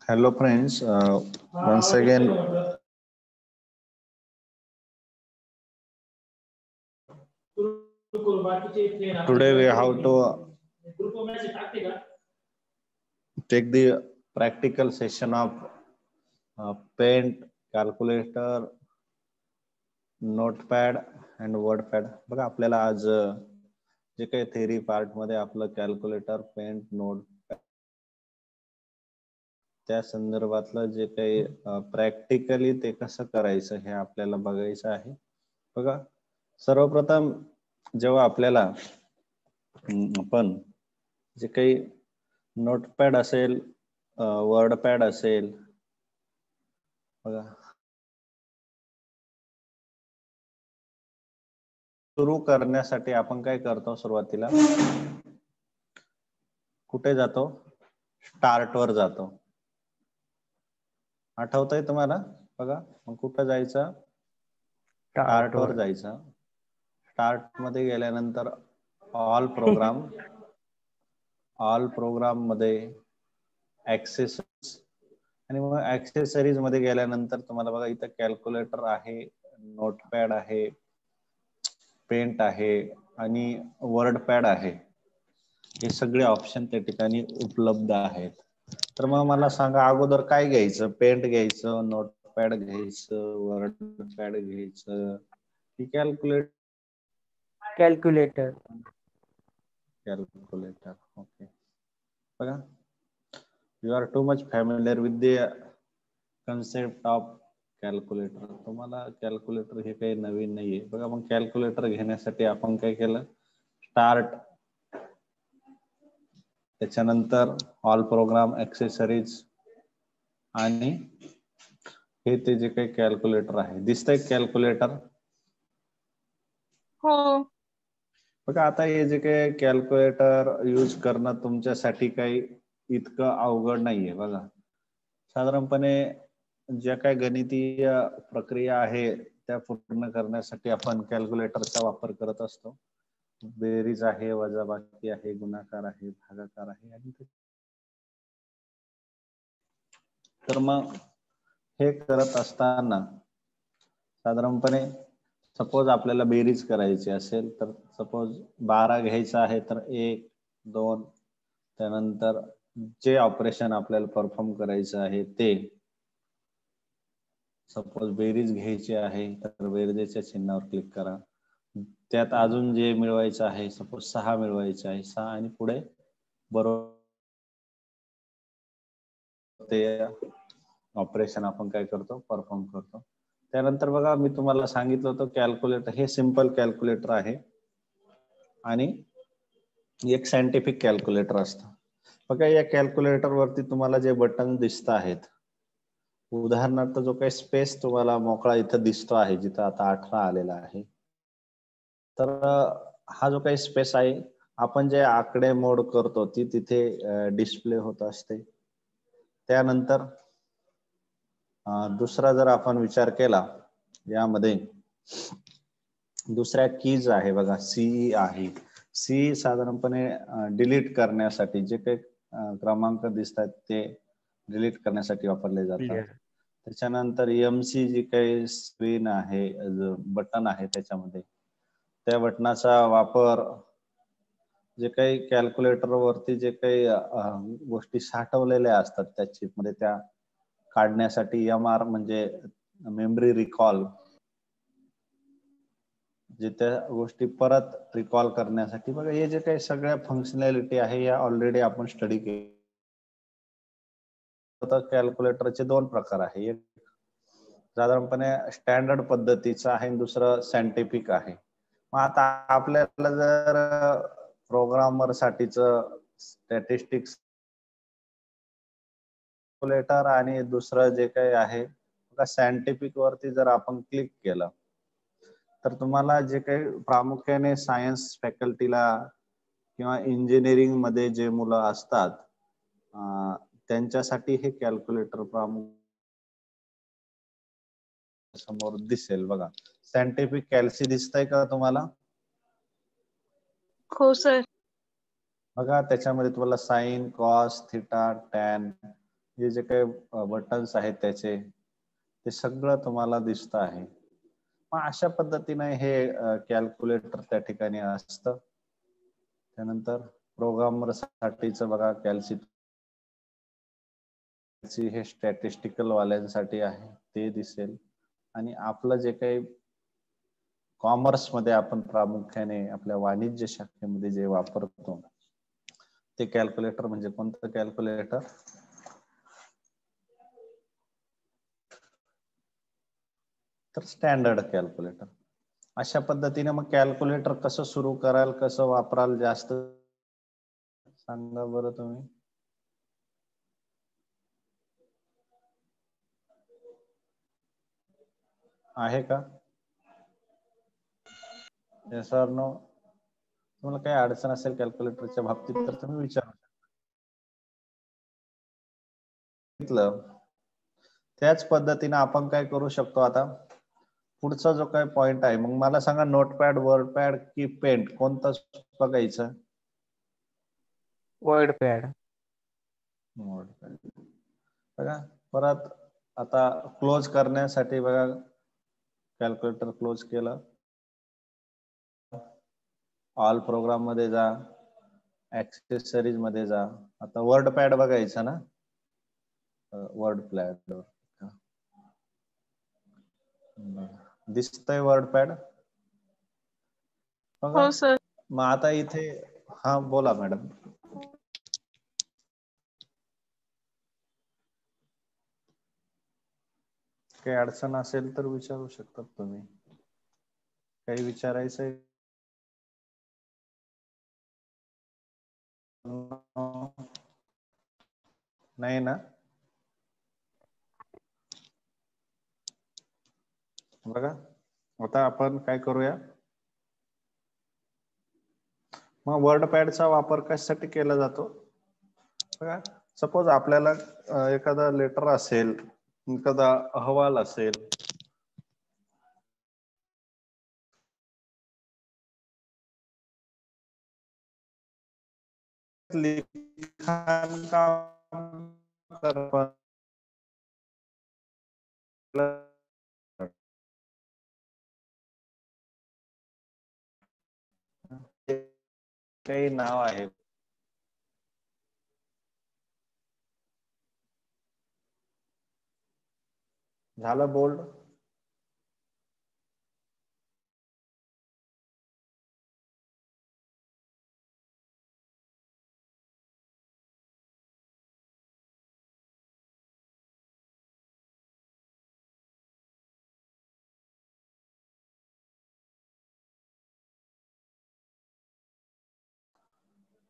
Hello friends, once again today we have to take the practical session of paint, calculator, notepad and wordpad. बघा आपल्याला आज जे काही theory part मध्ये आपलं कॅल्क्युलेटर, पेंट, नोट त्या संदर्भातलं जे काही प्रॅक्टिकली ते कसं करायचं हे आपल्याला बघायचं आहे. बघा सर्वप्रथम जेव्हा आपल्याला आपण जे काही नोटपॅड असेल, वर्डपॅड असेल, बघा सुरू करण्यासाठी आपण काय करतो, सुरुवातीला कुठे जातो, स्टार्ट वर जातो. आठवतंय तुम्हाला? बघा मग कुठं जायचं, स्टार्ट वर जायचं. स्टार्ट मध्ये गेल्यानंतर ऑल प्रोग्राम मध्ये ऍक्सेसरीज आणि मग ऍक्सेसरीज मध्ये गेल्यानंतर तुम्हाला बघा इथं कॅल्क्युलेटर आहे, नोटपॅड आहे, पेंट आहे आणि वर्डपॅड आहे. हे सगळे ऑप्शन त्या ठिकाणी उपलब्ध आहेत. तर मग मला सांगा अगोदर काय घ्यायचं, पेंट घ्यायचं, नोटपॅड घ्यायचं, वर्डपॅड घ्यायचं की कॅल्क्युलेटर? ओके. बघा you are too much familiar with the concept of calculator. तुम्हाला कॅल्क्युलेटर हे काही नवीन नाहीये. बघा मग कॅल्क्युलेटर घेण्यासाठी आपण काय केलं, स्टार्ट, त्याच्यानंतर ऑल प्रोग्राम, ऍक्सेसरीज आणि हे ते जे काही कॅल्क्युलेटर आहे. दिसतंय कॅल्क्युलेटर? हो. बघा आता हे जे काही कॅल्क्युलेटर यूज करणं तुमच्यासाठी काही इतकं अवघड नाहीये. बघा साधारणपणे ज्या काही गणितीय प्रक्रिया आहे त्या पूर्ण करण्यासाठी आपण कॅल्क्युलेटरचा वापर करत असतो. बेरीज आहे, वजाबाकी आहे, गुणाकार आहे, भागाकार आहे आणि तर मग हे करत असताना साधारणपणे सपोज आपल्याला बेरीज करायची असेल तर सपोज 12 घ्यायचं आहे तर 1, 2, त्यानंतर जे ऑपरेशन आपल्याला परफॉर्म करायचं आहे ते, सपोज बेरीज घ्यायची आहे तर बेरजेच्या चिन्हावर क्लिक करा. त्यात अजून जे मिळवायचं आहे, सपोज 6 मिळवायचे आहे, 6 आणि पुढे बरोबर ते ऑपरेशन आपण काय करतो, परफॉर्म करतो. त्यानंतर बघा मी तुम्हाला सांगितलं होतं कॅल्क्युलेटर हे सिंपल कॅल्क्युलेटर आहे आणि एक सायंटिफिक कॅल्क्युलेटर असतं. बघा या कॅल्क्युलेटर वरती तुम्हाला जे बटन दिसत आहेत, उदाहरणार्थ जो काही स्पेस तुम्हाला मोकळा इथं दिसतो आहे, जिथं आता 18 आलेला आहे, तर हा जो काही स्पेस आहे आपण जे आकडे मोड करतो ती तिथे डिस्प्ले होत असते. त्यानंतर दुसरा जर आपण विचार केला, यामध्ये दुसऱ्या कीज आहे बघा, सी आहे. सी साधारणपणे डिलीट करण्यासाठी जे काही क्रमांक दिसतात ते डिलीट करण्यासाठी वापरले जातात. त्याच्यानंतर एमसी जी काही स्क्रीन आहे, बटन आहे त्याच्यामध्ये, त्या बटनाचा वापर जे काही कॅल्क्युलेटर वरती जे काही गोष्टी साठवलेल्या असतात त्या चिप मध्ये त्या काढण्यासाठी, एमआर म्हणजे मेमरी रिकॉल, जे त्या गोष्टी परत रिकॉल करण्यासाठी. बघा हे जे काही सगळ्या फंक्शनॅलिटी आहे या ऑलरेडी आपण स्टडी केली. कॅल्क्युलेटरचे 2 प्रकार आहे, एक साधारणपणे स्टँडर्ड पद्धतीचा आहे आणि दुसरं सायंटिफिक आहे. मग आता आपल्याला जर प्रोग्रामर साठीच स्टॅटिस्टिक्स कॅल्क्युलेटर आणि दुसरं जे काही आहे सायंटिफिक वरती जर आपण क्लिक केलं तर तुम्हाला जे काही प्रामुख्याने सायन्स फॅकल्टीला किंवा इंजिनिअरिंग मध्ये जे मुलं असतात त्यांच्यासाठी हे कॅल्क्युलेटर समोर दिसेल. बघा सायंटिफिक कॅल्सी दिसतंय का तुम्हाला? हो सर. बघा त्याच्यामध्ये तुम्हाला साइन, कॉस, थिटा, टॅन हे जे काही बटन्स आहेत त्याचे ते सगळं तुम्हाला दिसत आहे. मग अशा पद्धतीने हे कॅल्क्युलेटर त्या ठिकाणी असतं. त्यानंतर प्रोग्रामर साठीचं बघा हे स्टॅटिस्टिकल वाल्यांसाठी आहे ते दिसेल. आणि आपलं जे काही कॉमर्स मध्ये आपण प्रामुख्याने आपल्या वाणिज्य शाखेमध्ये जे वापरतो ते कॅल्क्युलेटर म्हणजे कोणतं कॅल्क्युलेटर? तर स्टँडर्ड कॅल्क्युलेटर. अशा पद्धतीने मग कॅल्क्युलेटर कसं सुरू कराल, कसं वापराल, जास्त सांगा बरं तुम्ही. आहे का? Yes or no? तुम्हाला काही अडचण असेल कॅल्क्युलेटरच्या बाबतीत तर तुम्ही विचारू शकता. त्याच पद्धतीने आपण काय करू शकतो आता, पुढचा जो काही पॉइंट आहे, मग मला सांगा नोटपॅड, वर्डपॅड की पेंट कोणतं बघायचं? वर्डपॅड. बघा परत आता क्लोज करण्यासाठी बघा कॅल्क्युलेटर क्लोज केलं, ऑल प्रोग्राम मध्ये जा, ऍक्सेसरीज मध्ये जा. आता वर्ड पॅड बघायचं ना, वर्ड पॅड दिसतंय वर्ड पॅड बघा. हो सर. मग आता इथे हा बोला मॅडम. काही अडचण असेल तर विचारू शकतात तुम्ही. काही विचारायचंय? नाही ना? बघा आता आपण काय करूया, मग वर्ड पॅडचा वापर कशासाठी केला जातो बघा. सपोज आपल्याला एखादा लेटर असेल, एखादा अहवाल असेल, लिखाण काम काही नाव आहे, झालं बोल्ड.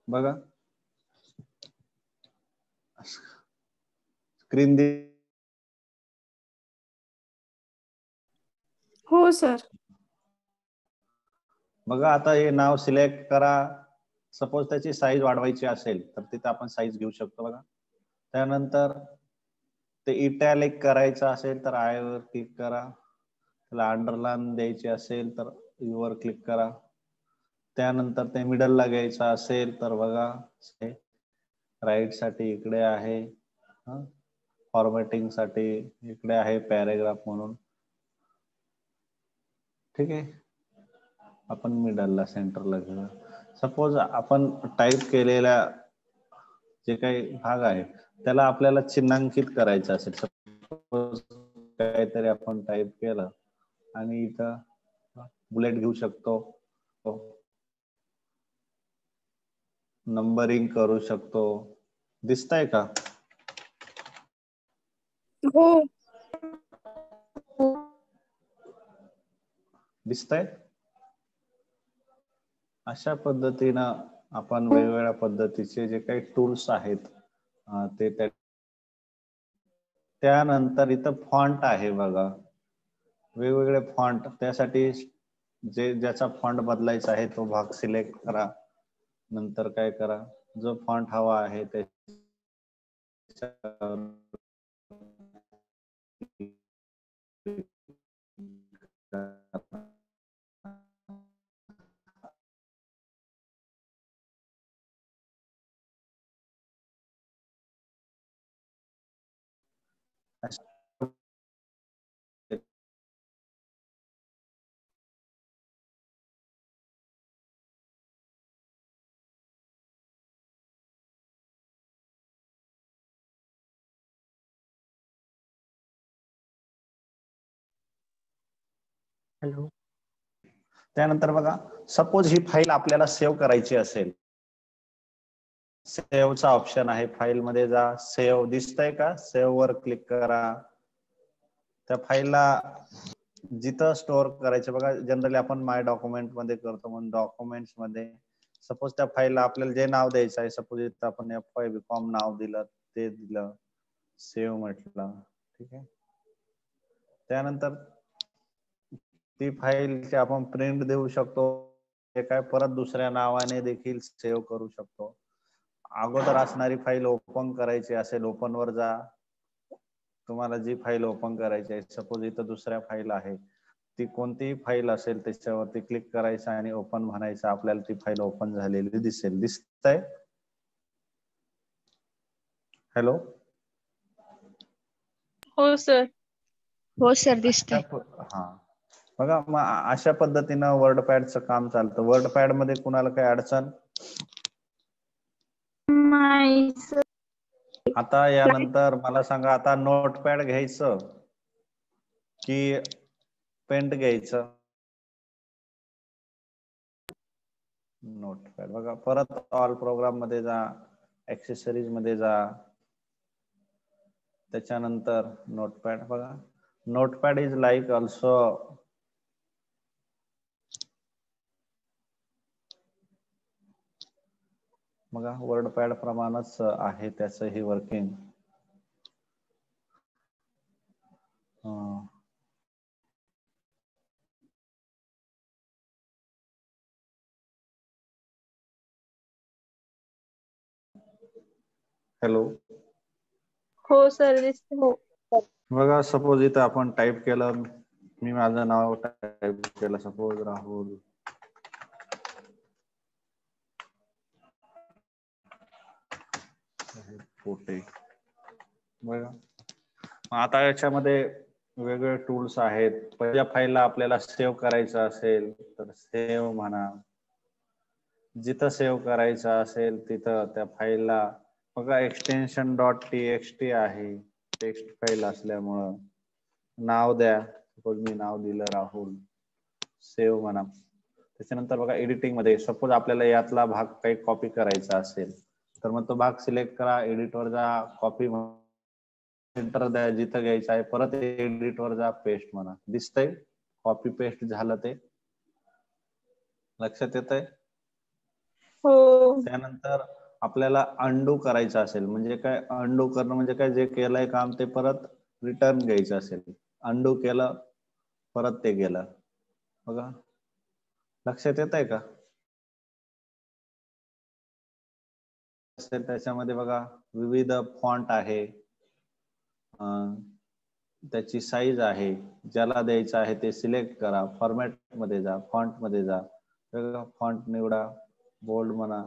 बघा स्क्रीन हो सर. बघा आता हे नाव सिलेक्ट करा. सपोज त्याची साईज वाढवायची असेल तर तिथे आपण साईज घेऊ शकतो बघा. त्यानंतर ते इटॅलिक करायचं असेल तर आय वर क्लिक करा. त्याला अंडरलाईन द्यायची असेल तर यू वर क्लिक करा. त्यानंतर ते मिडल ला घ्यायचं असेल तर बघा राईट साठी इकडे आहे, फॉर्मॅटिंग साठी इकडे आहे पॅरेग्राफ म्हणून. ठीक आहे, आपण मिडलला सेंटरला घेऊ. सपोज आपण टाईप केलेल्या जे काही भाग आहे त्याला आपल्याला चिन्हांकित करायचं असेल, सपोज काहीतरी आपण टाईप केलं आणि इथं बुलेट घेऊ शकतो, नंबरिंग करू शकतो. दिसतंय का? हो. दिसतंय? अशा पद्धतीनं आपण वेगवेगळ्या पद्धतीचे जे काही टूल्स आहेत ते त्यानंतर इथं फॉन्ट आहे बघा, वेगवेगळे फॉन्ट. त्यासाठी ज्याचा फॉन्ट बदलायचा आहे तो भाग सिलेक्ट करा. नंतर काय करा, जो फॉन्ट हवा आहे ते हॅलो. त्यानंतर बघा, सपोज ही फाईल आपल्याला सेव्ह करायची असेल, सेव्हचा ऑप्शन आहे, फाईल मध्ये जा, सेव्ह दिसतंय का, सेव्ह वर क्लिक करा. त्या फाईलला जिथं स्टोअर करायचं बघा, जनरली आपण माय डॉक्युमेंट मध्ये करतो, म्हणून डॉक्युमेंट्स मध्ये सपोज त्या फाईलला आपल्याला जे नाव द्यायचं आहे, सपोज इथं आपण FYBCom नाव दिलं, ते दिलं, सेव्ह म्हटलं, ठीक आहे. त्यानंतर ती फाईल आपण प्रिंट देऊ शकतो, हे काय परत दुसऱ्या नावाने देखील सेव्ह करू शकतो. अगोदर असणारी फाईल ओपन करायची असेल, ओपन वर जा, तुम्हाला जी फाईल ओपन करायची आहे, सपोज इथं दुसऱ्या फाईल आहे, ती कोणतीही फाईल असेल त्याच्यावरती क्लिक करायचं आणि ओपन म्हणायचं, आपल्याला ती फाईल ओपन झालेली दिसेल. दिसतंय? हॅलो. हो सर. हो सर, दिसतंय. हा बघा, मग अशा पद्धतीनं वर्ड पॅडचं काम चालतं. वर्ड पॅड मध्ये कुणाला काही अडचण? नाही सर. आता यानंतर मला सांगा, आता नोटपॅड घ्यायचं की पेंट घ्यायचं? नोटपॅड. बघा, परत ऑल प्रोग्राम मध्ये जा, ऍक्सेसरीज मध्ये जा, त्याच्यानंतर नोटपॅड. बघा, नोटपॅड इज लाईक ऑल्सो बघा, वर्ड पॅड प्रमाणच आहे त्याचं ही वर्किंग. हॅलो. हो सर, दिसते. हो. बघा, सपोज इथं आपण टाईप केलं, मी माझं नाव टाईप केलं, सपोज राहुल. पोटे. बघा, आता याच्यामध्ये वेगवेगळे टूल्स आहेत. पहिल्या फाईलला आपल्याला सेव्ह करायचं असेल तर सेव्ह म्हणा, जिथं सेव्ह करायचं असेल तिथं त्या फाईलला बघा, एक्सटेन्शन .txt आहे, टेक्स्ट फाईल असल्यामुळं नाव द्या, सपोज मी नाव दिलं राहुल, सेव्ह म्हणा. त्याच्यानंतर बघा, एडिटिंग मध्ये सपोज आपल्याला यातला भाग काही कॉपी करायचा असेल तर मग तो भाग सिलेक्ट करा, एडिट वर जा, कॉपी एंटर द्या जिथं घ्यायचं आहे, परत एडिट वर जा, पेस्ट म्हणा. दिसतंय कॉपी पेस्ट झालं ते? लक्षात येतंय? हो. त्यानंतर आपल्याला अंडू करायचं असेल, म्हणजे काय अंडू करणं, म्हणजे काय, जे केलंय काम ते परत रिटर्न घ्यायचं असेल, अंडू केलं, परत ते गेलं. बघा, लक्षात येत आहे का? त्याच्यामध्ये बघा, विविध फॉन्ट आहे, त्याची साईज आहे, ज्याला द्यायचं आहे ते सिलेक्ट करा, फॉर्मॅट मध्ये जा, फॉन्ट मध्ये जा, फॉन्ट निवडा, बोल्ड म्हणा,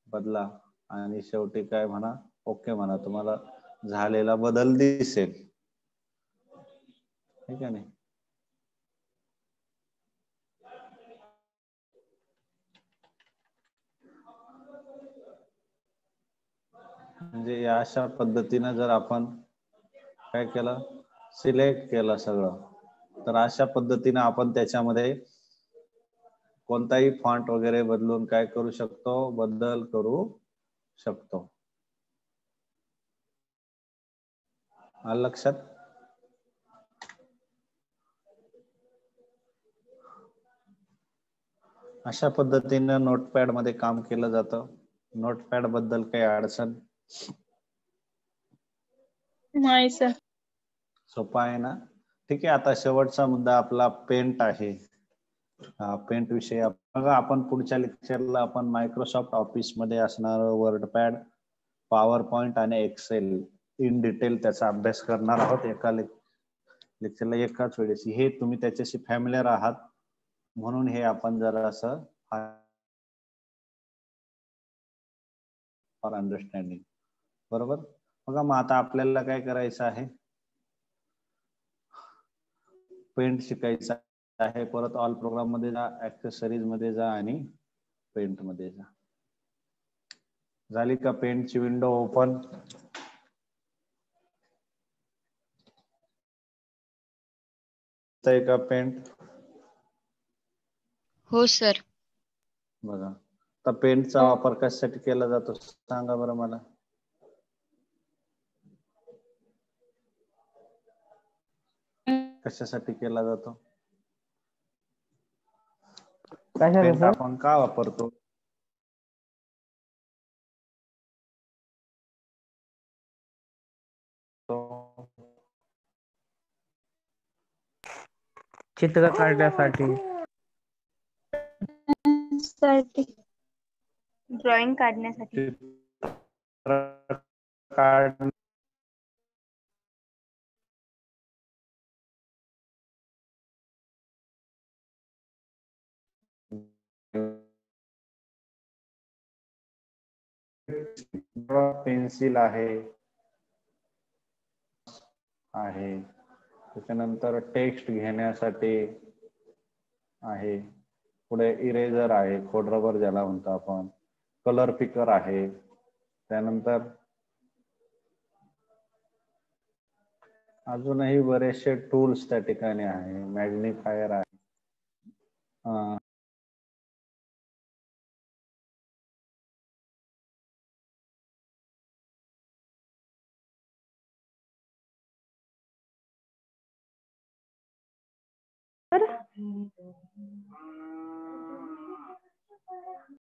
बदला, आणि शेवटी काय म्हणा, ओके म्हणा. तुम्हाला झालेला बदल दिसेल, ठीक आहे. नाही म्हणजे या अशा पद्धतीनं जर आपण काय केलं, सिलेक्ट केलं सगळं, तर अशा पद्धतीनं आपण त्याच्यामध्ये कोणताही फॉन्ट वगैरे बदलून काय करू शकतो, बदल करू शकतो. आलं लक्षात? अशा पद्धतीनं नोटपॅड मध्ये काम केलं जातं. नोटपॅड बद्दल काही अडचण? नाही सर. सोपा आहे ना? ठीक आहे. आता शेवटचा मुद्दा आपला पेंट आहे. पेंट विषय बघा, आपण पुढच्या लेक्चरला आपण मायक्रोसॉफ्ट ऑफिस मध्ये असणार वर्डपॅड, पॉवर पॉइंट आणि एक्सेल इन डिटेल त्याचा अभ्यास करणार आहोत एका लेक्चरला, एकाच वेळेस. हे तुम्ही त्याच्याशी फॅमिलियर आहात म्हणून हे आपण जरा असं फॉर अंडरस्टँडिंग, बरोबर. बघा, मग आता आपल्याला काय करायचं आहे, पेंट शिकायचं आहे. परत ऑल प्रोग्राम मध्ये जा, ऍक्सेसरीज मध्ये जा आणि पेंट मध्ये जा. झाली का पेंटची विंडो ओपन? का पेंट हो सर. बघा आता पेंटचा हो. वापर कशासाठी केला जातो सांगा बरं मला. कशासाठी केला जातो कशाला पेंट सर? आपण का वापरतो. चित्र काढण्यासाठी. साठी. ड्रॉइंग काढण्यासाठी. चित्र काढ पेन्सिल आहे त्याच्यानंतर टेक्स्ट घेण्यासाठी आहे, पुढे इरेजर आहे, खोडरबर ज्याला म्हणतो आपण, कलर पिकर आहे, त्यानंतर अजूनही बरेचसे टूल्स त्या ठिकाणी आहे, मॅग्निफायर आहे.